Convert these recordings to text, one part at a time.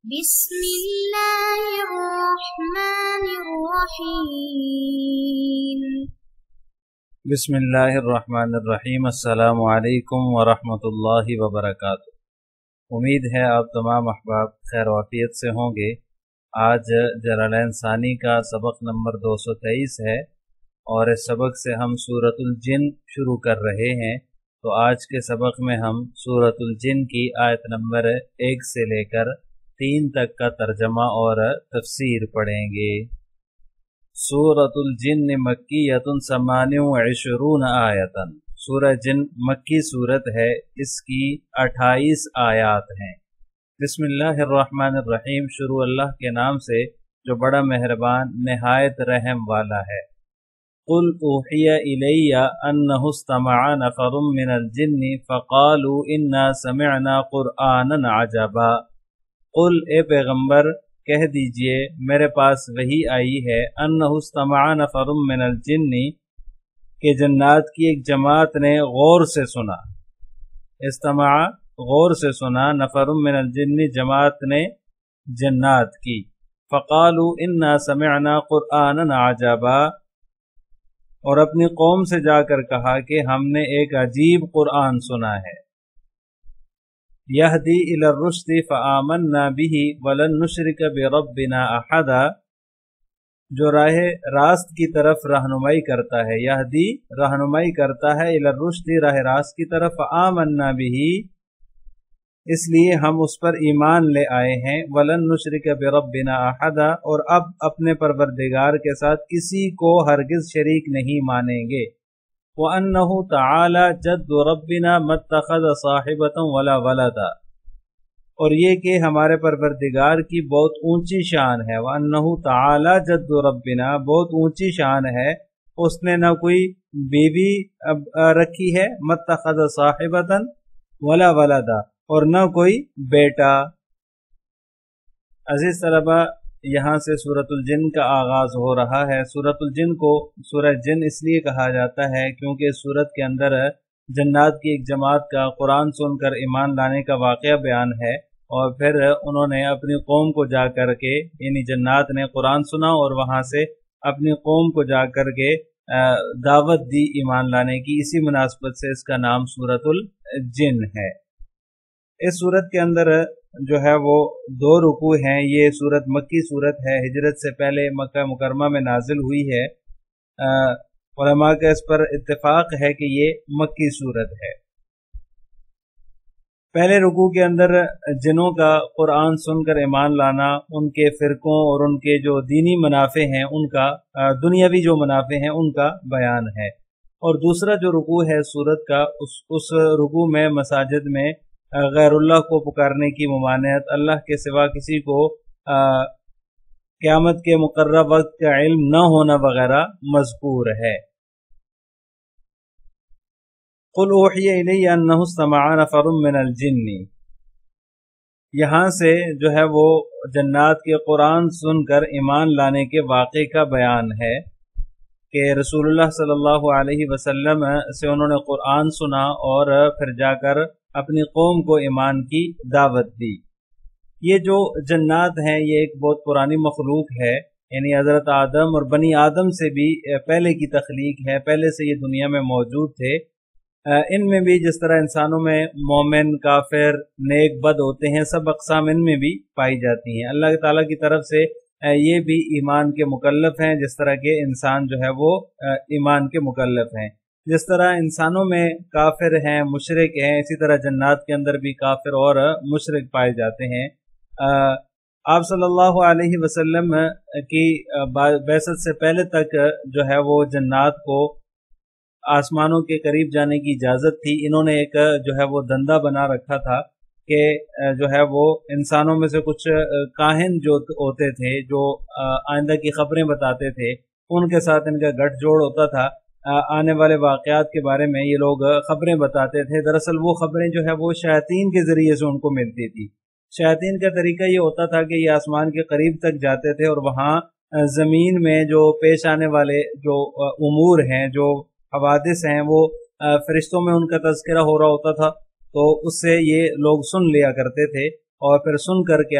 بسم اللہ الرحمن الرحیم۔ بسم اللہ الرحمن الرحیم۔ السلام علیکم ورحمۃ اللہ وبرکاتہ۔ امید ہے آپ تمام احباب خیر و عافیت سے ہوں گے۔ آج جلالین ثانی کا سبق نمبر 223 ہے اور اس سبق سے ہم سورۃ الجن شروع کر رہے ہیں۔ تو آج کے سبق میں ہم سورۃ الجن کی آیت نمبر 1 سے لے کر 3 تک کا ترجمہ اور تفسیر پڑھیں گے۔ سورۃ الجن مکیۃ 28 آیۃ۔ سورہ جن مکی صورت ہے، اس کی 28 آیات ہیں۔ بسم اللہ الرحمن الرحیم، شروع اللہ کے نام سے جو بڑا مہربان نہایت رحم والا ہے۔ قل اوحی الی انہ استمع نفر من الجن فقالوا انا سمعنا قرآنا عجبا۔ قل اے پیغمبر کہہ دیجئے میرے پاس وحی آئی ہے، انہ استمع نفر من الجن کہ جنات کی ایک جماعت نے غور سے سنا۔ استمع غور سے سنا، نفر من الجن جماعت نے جنات کی۔ فقالوا انا سمعنا قرآنا عجبا، اور اپنی قوم سے جا کر کہا کہ ہم نے ایک عجیب قرآن سنا ہے۔ یہدی الی الرشد فآمنا بہ ولن نشرک بربنا احدا، جو راہ راست کی طرف رہنمائی کرتا ہے، یہدی رہنمائی کرتا ہے، الی الرشد راہ راست کی طرف، فآمنا بہ اس لیے ہم اس پر ایمان لے آئے ہیں، ولن نشرک بربنا احدا اور اب اپنے پروردگار کے ساتھ کسی کو ہرگز شریک نہیں مانیں گے۔ وَأَنَّهُ تَعَالَى جَدُّ رَبِّنَا مَا اتَّخَذَ صَاحِبَةً وَلَا وَلَدًا، اور یہ کہ ہمارے پروردگار کی بہت اونچی شان ہے۔ وَأَنَّهُ تَعَالَى جَدُّ رَبِّنَا، بہت اونچی شان ہے، اس نے نہ کوئی بیوی رکھی ہے، مَا اتَّخَذَ صَاحِبَةً وَلَا وَلَدًا، اور نہ کوئی بیٹا۔ عزیز طلبہ، یہاں سے سورۃ الجن کا آغاز ہو رہا ہے۔ سورۃ الجن کو سورہ جن اس لیے کہا جاتا ہے کیونکہ اس سورت کے اندر جنات کی ایک جماعت کا قرآن سن کر ایمان لانے کا واقعہ بیان ہے، اور پھر انہوں نے اپنی قوم کو جا کر کے، یعنی جنات نے قرآن سنا اور وہاں سے اپنی قوم کو جا کر کے دعوت دی ایمان لانے کی۔ اسی مناسبت سے اس کا نام سورۃ الجن ہے۔ اس صورت کے اندر جو ہے وہ 2 رکوع ہیں۔ یہ صورت مکی صورت ہے، ہجرت سے پہلے مکہ مکرمہ میں نازل ہوئی ہے۔ علماء کا اس پر اتفاق ہے کہ یہ مکی صورت ہے۔ پہلے رکوع کے اندر جنوں کا قرآن سن کر ایمان لانا، ان کے فرقوں اور ان کے جو دینی منافع ہیں، ان کا دنیاوی جو منافع ہیں ان کا بیان ہے۔ اور دوسرا جو رکوع ہے صورت کا، اس رکوع میں مساجد میں غیر اللہ کو پکارنے کی ممانعت، اللہ کے سوا کسی کو قیامت کے مقررہ وقت کا علم نہ ہونا وغیرہ مذکور ہے۔ قل اوحی الی انہ استمع نفر من الجن، یہاں سے جو ہے وہ جنات کے قرآن سن کر ایمان لانے کے واقعے کا بیان ہے کہ رسول اللہ صلی اللہ علیہ وسلم سے انہوں نے قرآن سنا اور پھر جا کر اپنی قوم کو ایمان کی دعوت دی۔ یہ جو جنات ہیں یہ ایک بہت پرانی مخلوق ہے، یعنی حضرت آدم اور بنی آدم سے بھی پہلے کی تخلیق ہے، پہلے سے یہ دنیا میں موجود تھے۔ ان میں بھی جس طرح انسانوں میں مومن، کافر، نیک، بد ہوتے ہیں، سب اقسام ان میں بھی پائی جاتی ہیں۔ اللہ تعالیٰ کی طرف سے یہ بھی ایمان کے مکلف ہیں، جس طرح کے انسان جو ہے وہ ایمان کے مکلف ہیں۔ جس طرح انسانوں میں کافر ہیں، مشرک ہیں، اسی طرح جنات کے اندر بھی کافر اور مشرک پائے جاتے ہیں۔ آپ صلی اللہ علیہ وسلم کی بعثت سے پہلے تک جو ہے وہ جنات کو آسمانوں کے قریب جانے کی اجازت تھی۔ انہوں نے ایک جو ہے وہ دندہ بنا رکھا تھا کہ جو ہے وہ انسانوں میں سے کچھ کاہن جو ہوتے تھے، جو آئندہ کی خبریں بتاتے تھے، ان کے ساتھ ان کا گٹھ جوڑ ہوتا تھا۔ آنے والے واقعات کے بارے میں یہ لوگ خبریں بتاتے تھے۔ دراصل وہ خبریں جو ہے وہ شیاطین کے ذریعے سے ان کو ملتی تھی۔ شیاطین کا طریقہ یہ ہوتا تھا کہ یہ آسمان کے قریب تک جاتے تھے اور وہاں زمین میں جو پیش آنے والے جو امور ہیں، جو حوادث ہیں، وہ فرشتوں میں ان کا تذکرہ ہو رہا ہوتا تھا، تو اس سے یہ لوگ سن لیا کرتے تھے اور پھر سن کر کے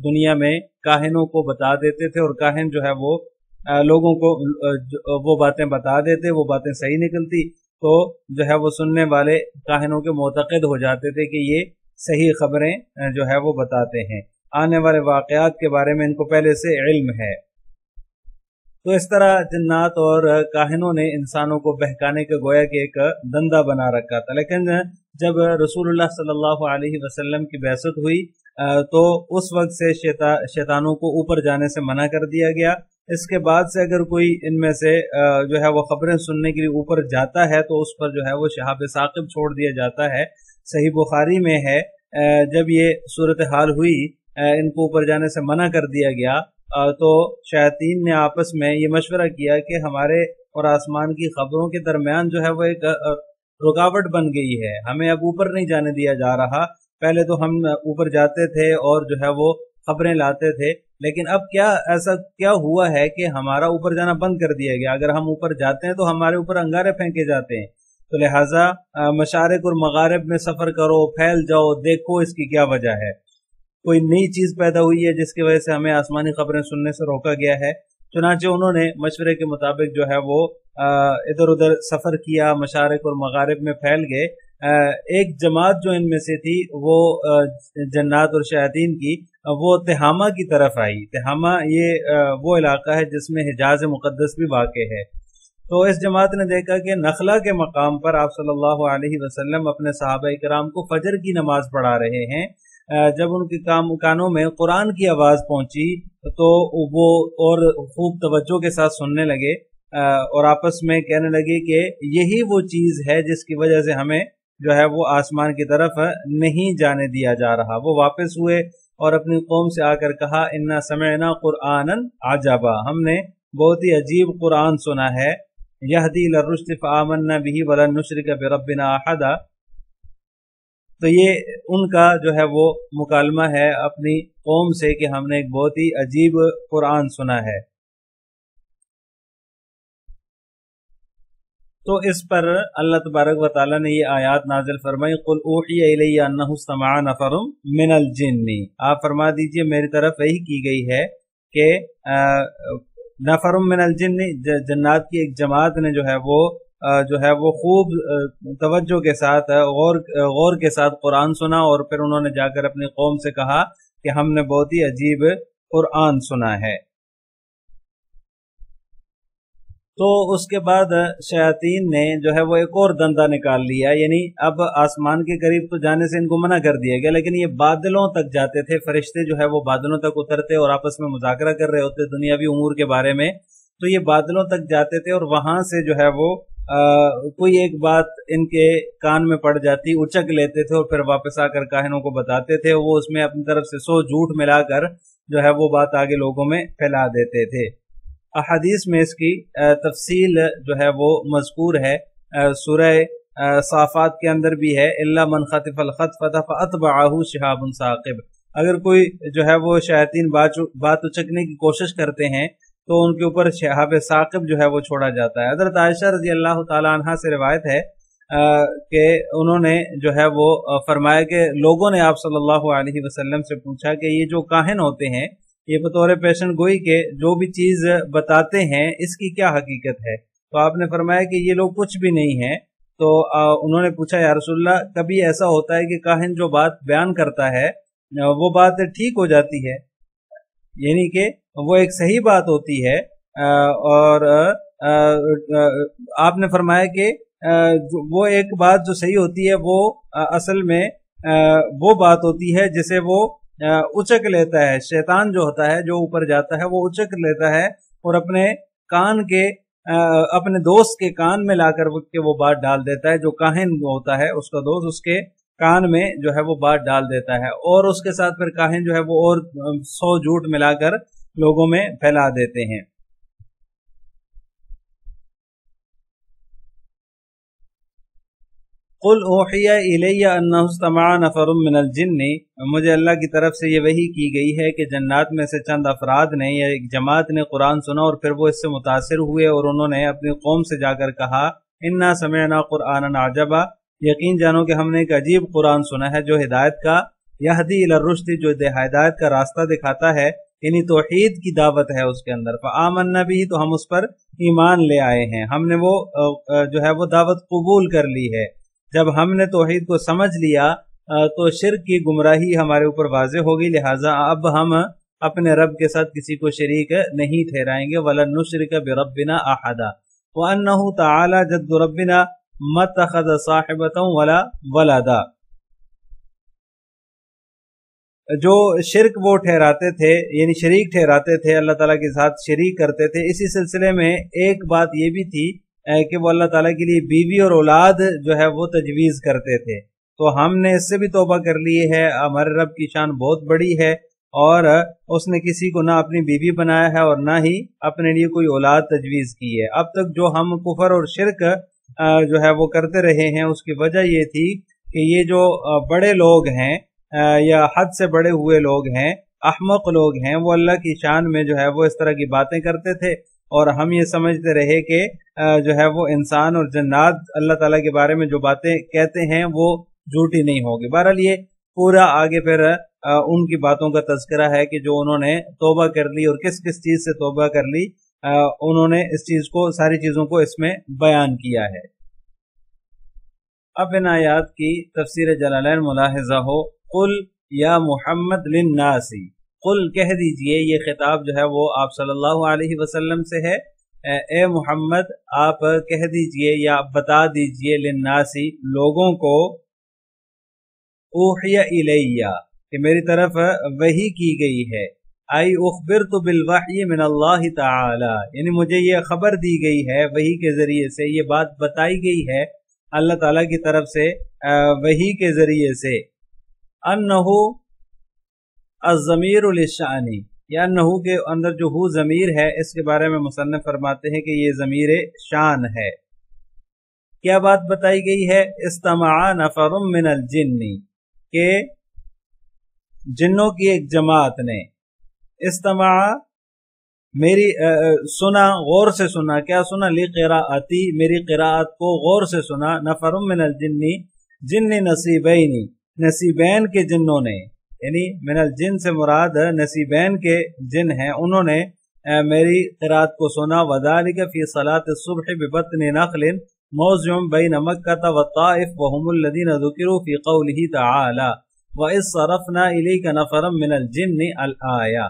دنیا میں کاہنوں کو بتا دیتے تھے، اور کاہن جو ہے وہ لوگوں کو وہ باتیں بتا دیتے، وہ باتیں صحیح نکلتی تو جو ہے وہ سننے والے کاہنوں کے معتقد ہو جاتے تھے کہ یہ صحیح خبریں جو ہے وہ بتاتے ہیں، آنے والے واقعات کے بارے میں ان کو پہلے سے علم ہے۔ تو اس طرح جنات اور کاہنوں نے انسانوں کو بہکانے کا گویا کہ ایک دندہ بنا رکھا تھا، لیکن جب رسول اللہ صلی اللہ علیہ وسلم کی بعثت ہوئی تو اس وقت سے شیطانوں کو اوپر جانے سے منع کر دیا گیا۔ اس کے بعد سے اگر کوئی ان میں سے جو ہے وہ خبریں سننے کے لیے اوپر جاتا ہے تو اس پر جو ہے وہ شہاب ثاقب چھوڑ دیا جاتا ہے۔ صحیح بخاری میں ہے جب یہ صورتحال ہوئی، ان کو اوپر جانے سے منع کر دیا گیا، تو شیاطین نے آپس میں یہ مشورہ کیا کہ ہمارے اور آسمان کی خبروں کے درمیان جو ہے وہ ایک رکاوٹ بن گئی ہے، ہمیں اب اوپر نہیں جانے دیا جا رہا۔ پہلے تو ہم اوپر جاتے تھے اور جو ہے وہ خبریں لاتے تھے، لیکن اب ایسا کیا ہوا ہے کہ ہمارا اوپر جانا بند کر دیا گیا؟ اگر ہم اوپر جاتے ہیں تو ہمارے اوپر انگارے پھینکے جاتے ہیں، تو لہٰذا مشارق اور مغارب میں سفر کرو، پھیل جاؤ، دیکھو اس کی کیا وجہ ہے۔ کوئی نئی چیز پیدا ہوئی ہے جس کی وجہ سے ہمیں آسمانی خبریں سننے سے روکا گیا ہے۔ چنانچہ انہوں نے مشورے کے مطابق جو ہے وہ ادھر ادھر سفر کیا، مشارق اور مغارب میں پھیل گئے۔ ایک جماعت جو ان میں سے تھی وہ جنات اور شیاطین کی، وہ تہامہ کی طرف آئی۔ تہامہ یہ وہ علاقہ ہے جس میں حجاز مقدس بھی واقع ہے۔ تو اس جماعت نے دیکھا کہ نخلا کے مقام پر آپ صلی اللہ علیہ وسلم اپنے صحابہ کرام کو فجر کی نماز پڑھا رہے ہیں۔ جب ان کے کانوں میں قرآن کی آواز پہنچی تو وہ اور خوب توجہ کے ساتھ سننے لگے اور آپس میں کہنے لگے کہ یہی وہ چیز ہے جس کی وجہ سے ہمیں جو ہے وہ آسمان کی طرف نہیں جانے دیا جا رہا۔ وہ واپس ہوئے اور اپنی قوم سے آ کر کہا انا سمعنا قرآنا عجبا، ہم نے بہت ہی عجیب قرآن سنا ہے، یہدی للرشد فآمنا به ولن نشرک بربنا احدا۔ تو یہ ان کا جو ہے وہ مکالمہ ہے اپنی قوم سے کہ ہم نے ایک بہت ہی عجیب قرآن سنا ہے۔ تو اس پر اللہ تبارک و تعالیٰ نے یہ آیات نازل فرمائی، قل اوحی الی انہ استمع نفر من الجن، آپ فرما دیجئے میری طرف وحی کی گئی ہے کہ نفر من الجن، جنات کی ایک جماعت نے جو ہے وہ خوب توجہ کے ساتھ غور کے ساتھ قرآن سنا، اور پھر انہوں نے جا کر اپنی قوم سے کہا کہ ہم نے بہت ہی عجیب قرآن سنا ہے۔ تو اس کے بعد شیاطین نے جو ہے وہ ایک اور دندہ نکال لیا، یعنی اب آسمان کے قریب تو جانے سے ان کو منع کر دیا گیا، لیکن یہ بادلوں تک جاتے تھے، فرشتے جو ہے وہ بادلوں تک اترتے اور آپس میں مذاکرہ کر رہے ہوتے دنیاوی امور کے بارے میں، تو یہ بادلوں تک جاتے تھے اور وہاں سے جو ہے وہ کوئی ایک بات ان کے کان میں پڑ جاتی، اچک لیتے تھے اور پھر واپس آ کر کاہنوں کو بتاتے تھے، وہ اس میں اپنی طرف سے 100 جھوٹ ملا کر جو ہے وہ بات آگے لوگوں میں پھیلا دیتے تھے۔ احادیث میں اس کی تفصیل جو ہے وہ مذکور ہے، سورہ صافات کے اندر بھی ہے، الا من خطف الخطفۃ فاتبعہ شہاب ثاقب، اگر کوئی جو ہے وہ شیاطین بات اچکنے کی کوشش کرتے ہیں تو ان کے اوپر شہاب ثاقب جو ہے وہ چھوڑا جاتا ہے۔ حضرت عائشہ رضی اللہ تعالی عنہا سے روایت ہے کہ انہوں نے جو ہے وہ فرمایا کہ لوگوں نے آپ صلی اللہ علیہ وسلم سے پوچھا کہ یہ جو کاہن ہوتے ہیں یہ بطور پیشن گوئی کے جو بھی چیز بتاتے ہیں اس کی کیا حقیقت ہے؟ تو آپ نے فرمایا کہ یہ لوگ کچھ بھی نہیں ہیں۔ تو انہوں نے پوچھا یا رسول اللہ کبھی ایسا ہوتا ہے کہ کاہن جو بات بیان کرتا ہے وہ بات ٹھیک ہو جاتی ہے، یعنی کہ وہ ایک صحیح بات ہوتی ہے، اور آپ نے فرمایا کہ وہ ایک بات جو صحیح ہوتی ہے وہ اصل میں وہ بات ہوتی ہے جسے وہ اچک لیتا ہے، شیطان جو ہوتا ہے جو اوپر جاتا ہے وہ اچک لیتا ہے اور اپنے کان کے اپنے دوست کے کان میں لا کر وہ بات ڈال دیتا ہے، جو کاہن ہوتا ہے اس کا دوست اس کے کان میں جو ہے وہ بات ڈال دیتا ہے، اور اس کے ساتھ پھر کاہن جو ہے وہ اور 100 جھوٹ ملا کر لوگوں میں پھیلا دیتے ہیں۔ قل اوحی الی انہ استمع نفر من الجن، مجھے اللہ کی طرف سے یہ وحی کی گئی ہے کہ جنات میں سے چند افراد نے یا ایک جماعت نے قرآن سنا اور پھر وہ اس سے متاثر ہوئے اور انہوں نے اپنی قوم سے جا کر کہا انا سمعنا قرآنا عجبا، یقین جانو کہ ہم نے ایک عجیب قرآن سنا ہے جو ہدایت کا یہدی الی الرشد جو ہدایت کا راستہ دکھاتا ہے، یعنی توحید کی دعوت ہے اس کے اندر، فآمنا بھی تو ہم اس پر ایمان لے آئے ہیں، ہم نے وہ جو ہے وہ دعوت قبول کر لی ہے۔ جب ہم نے توحید کو سمجھ لیا تو شرک کی گمراہی ہمارے اوپر واضح ہوگی، لہٰذا اب ہم اپنے رب کے ساتھ کسی کو شریک نہیں ٹھہرائیں گے۔ وَلَن نُشْرِكَ بِرَبِّنَا أَحَدًا وَأَنَّهُ تَعَالَى جَدُّ رَبِّنَا مَا اتَّخَذَ صَاحِبَةً وَلَا وَلَدًا۔ جو شرک وہ ٹھہراتے تھے، یعنی شریک ٹھہراتے تھے، اللہ تعالیٰ کے ساتھ شریک کرتے تھے، اسی سلسلے میں ایک بات یہ بھی تھی کہ وہ اللہ تعالیٰ کے لیے بیوی اور اولاد جو ہے وہ تجویز کرتے تھے۔ تو ہم نے اس سے بھی توبہ کر لی ہے، ہمارے رب کی شان بہت بڑی ہے، اور اس نے کسی کو نہ اپنی بیوی بنایا ہے اور نہ ہی اپنے لیے کوئی اولاد تجویز کی ہے۔ اب تک جو ہم کفر اور شرک جو ہے وہ کرتے رہے ہیں، اس کی وجہ یہ تھی کہ یہ جو بڑے لوگ ہیں یا حد سے بڑے ہوئے لوگ ہیں، احمق لوگ ہیں، وہ اللہ کی شان میں جو ہے وہ اس طرح کی باتیں کرتے تھے، اور ہم یہ سمجھتے رہے کہ جو ہے وہ انسان اور جنات اللہ تعالیٰ کے بارے میں جو باتیں کہتے ہیں وہ جھوٹی نہیں ہوگی۔ بہرحال یہ پورا آگے پھر ان کی باتوں کا تذکرہ ہے کہ جو انہوں نے توبہ کر لی اور کس کس چیز سے توبہ کر لی، انہوں نے اس چیز کو، ساری چیزوں کو اس میں بیان کیا ہے۔ اب ان آیات کی تفسیر جلالین ملاحظہ ہو، قل یا محمد للناس، قل کہہ دیجئے، یہ خطاب جو ہے وہ آپ صلی اللہ علیہ وسلم سے ہے، اے محمد آپ کہہ دیجئے یا بتا دیجئے، للناس لوگوں کو، اوحی الیہ کہ میری طرف وحی کی گئی ہے، ای اخبرت بالوحی من اللہ تعالی، یعنی مجھے یہ خبر دی گئی ہے وحی کے ذریعے سے، یہ بات بتائی گئی ہے اللہ تعالیٰ کی طرف سے وحی کے ذریعے سے، انہو الضمیر للشأن، یا انہو کے اندر جو ہو ضمیر ہے، اس کے بارے میں مصنف فرماتے ہیں کہ یہ ضمیر شان ہے۔ کیا بات بتائی گئی ہے؟ استمع نفر من الجن، کہ جنوں کی ایک جماعت نے، استمع میری سنا، غور سے سنا، کیا سنا؟ لقراءتی، میری قراءت کو غور سے سنا، نفر من الجن، جن نصیبین، نصیبین کے جنوں نے، یعنی من الجن سے مراد نصیبین کے جن ہیں، انہوں نے میری قراءت کو سنا، وذالک فی صلاة الصبح ببطن نخل موضع بین مکہ والطائف وهم الذین ذکروا فی قوله تعالی وَإِذْ صَرَفْنَا إِلَيْكَ نَفَرًا مِّنَ الْجِنِّ الْآیَةِ۔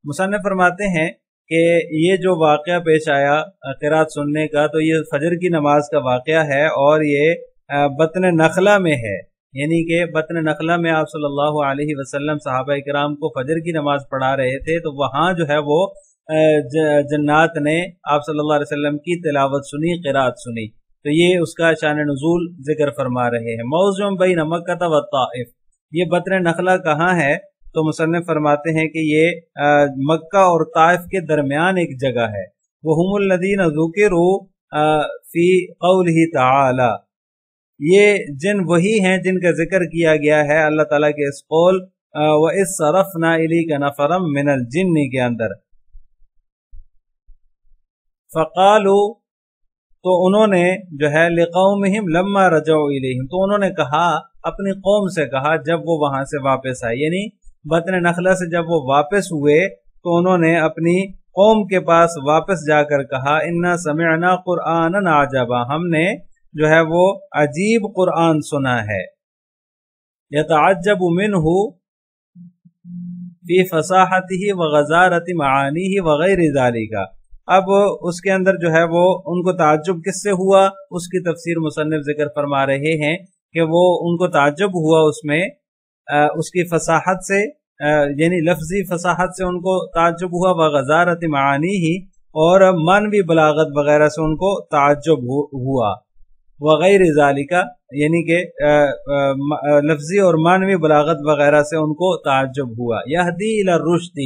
مصنف فرماتے ہیں کہ یہ جو واقعہ پیش آیا قرات سننے کا، تو یہ فجر کی نماز کا واقعہ ہے، اور یہ بطن نخلہ میں ہے، یعنی کہ بطن نخلہ میں آپ صلی اللہ علیہ وسلم صحابہ کرام کو فجر کی نماز پڑھا رہے تھے، تو وہاں جو ہے وہ جنات نے آپ صلی اللہ علیہ وسلم کی تلاوت سنی، قرات سنی، تو یہ اس کا شان نزول ذکر فرما رہے ہیں۔ موضع بین مکہ والطائف، یہ بطن نخلہ کہاں ہے؟ تو مصنف فرماتے ہیں کہ یہ مکہ اور طائف کے درمیان ایک جگہ ہے۔ وَهُمُ الَّذِينَ ذُكِرُوا فِي قَوْلِهِ تَعَالَى، یہ جن وہی ہیں جن کا ذکر کیا گیا ہے اللہ تعالیٰ کے اس قول وَإِذْ صَرَفْنَا إِلَيْكَ نَفَرًا مِّنَ الْجِنِّ کے اندر۔ فَقَالُوا، تو انہوں نے جو ہے لِقَوْمِهِمْ لَمَّا رَجَعُوا إِلَيْهِمْ، تو انہوں نے کہا اپنی قوم سے، کہا جب وہ وہاں سے واپس آئے، یعنی بطن نخلہ سے جب وہ واپس ہوئے تو انہوں نے اپنی قوم کے پاس واپس جا کر کہا اِنَّا سَمِعْنَا قُرْآنًا عَجَبًا، ہم نے جو ہے وہ عجیب قرآن سنا ہے، يَتَعَجَّبُ مِنْهُ فِي فَصَاحَتِهِ وَغَزَارَةِ مَعَانِهِ وَغَيْرِ ذَلِكَ۔ اب اس کے اندر جو ہے وہ ان کو تعجب کس سے ہوا، اس کی تفسیر مصنف ذکر فرما رہے ہیں کہ وہ ان کو تعجب ہوا اس میں، اس کی فصاحت سے، یعنی لفظی فصاحت سے ان کو تعجب ہوا، وغزارت معانی ہی، اور معنوی بلاغت وغیرہ سے ان کو تعجب ہوا، وغیر ذالک، یعنی کہ لفظی اور معنوی بلاغت وغیرہ سے ان کو تعجب ہوا۔ یہدی الی الرشد،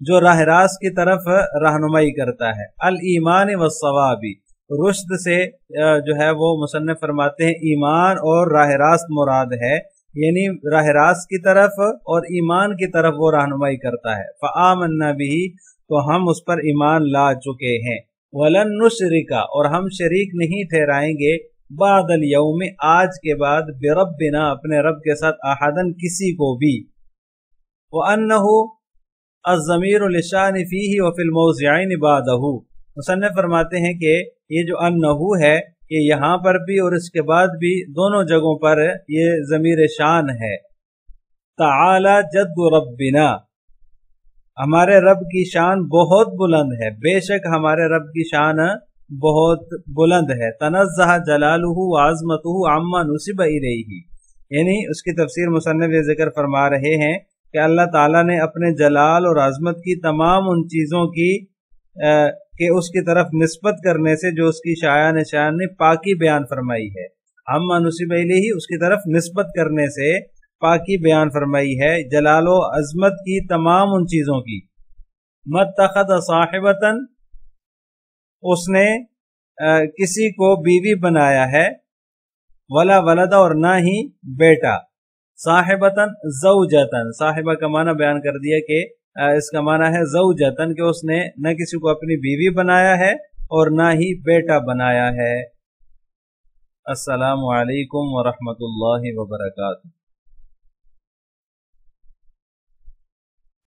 جو راہ راست کی طرف رہنمائی کرتا ہے، الایمان والصواب، رشد سے جو ہے وہ مصنف فرماتے ہیں ایمان اور راہ راست مراد ہے، یعنی راہ راست کی طرف اور ایمان کی طرف وہ رہنمائی کرتا ہے۔ فآمنا بہ، تو ہم اس پر ایمان لا چکے ہیں، ولن نشرک، اور ہم شریک نہیں ٹھہرائیں گے، بعد الیوم آج کے بعد بربنا اپنے رب کے ساتھ احدن کسی کو بھی وانہ الضمیر للشان فیہ وفی الموضعین بعدہ مصنف فرماتے ہیں کہ یہ جو انہ ہے یہ یہاں پر بھی اور اس کے بعد بھی دونوں جگہوں پر یہ ضمیر شان ہے تعالی جد ربنا ہمارے رب کی شان بہت بلند ہے بے شک ہمارے رب کی شان بہت بلند ہے تنزہ جلالہ وعظمتہ عما نسب الیہ یعنی اس کی تفسیر مصنف یہ ذکر فرما رہے ہیں کہ اللہ تعالیٰ نے اپنے جلال اور عظمت کی تمام ان چیزوں کی کہ اس کی طرف نسبت کرنے سے جو اس کی شایان شان نے پاکی بیان فرمائی ہے عما نسب الیہ اس کی طرف نسبت کرنے سے پاکی بیان فرمائی ہے جلال و عظمت کی تمام ان چیزوں کی متخذ صاحبتن اس نے کسی کو بیوی بنایا ہے ولا ولد اور نہ ہی بیٹا صاحبتن زوجتن صاحبہ کا معنی بیان کر دیا کہ اس کا معنی ہے زوجتن کہ اس نے نہ کسی کو اپنی بیوی بنایا ہے اور نہ ہی بیٹا بنایا ہے۔ السلام علیکم ورحمۃ اللہ وبرکاتہ۔